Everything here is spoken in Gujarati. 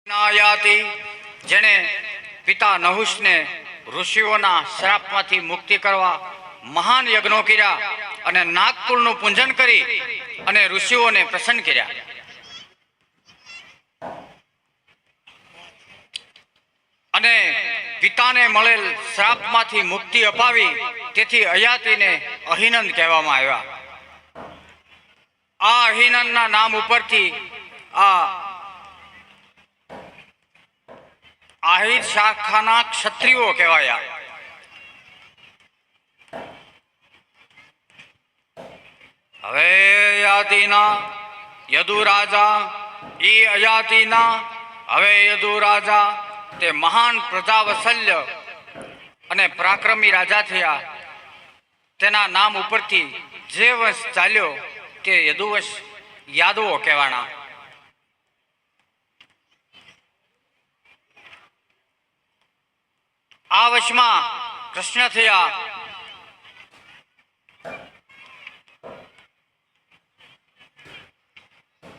નાયાતિ જેણે પિતા નહુષને ઋષિઓના શ્રાપમાંથી મુક્તિ કરવા મહાન યજ્ઞો કર્યા અને નાગકુળનું પૂજન કરી અને ઋષિઓને પ્રસન્ન કર્યા. અને પિતાને મળેલ શ્રાપમાંથી મુક્તિ અપાવી તેથી અયાતિને અહિનંદ કહેવામાં આવ્યા. આ અહિનંદના નામ ઉપરથી આ આહિર શાખાના ક્ષત્રિયો કહેવાયા. હવે અયાતિના યદુ રાજા હવે યદુ રાજા તે મહાન પ્રજાવત્સલ્ય અને પરાક્રમી રાજા થયા. તેના નામ ઉપરથી જે વંશ ચાલ્યો તે યદુવંશ યાદવો કહેવાના. આ વંશમાં કૃષ્ણ થયા.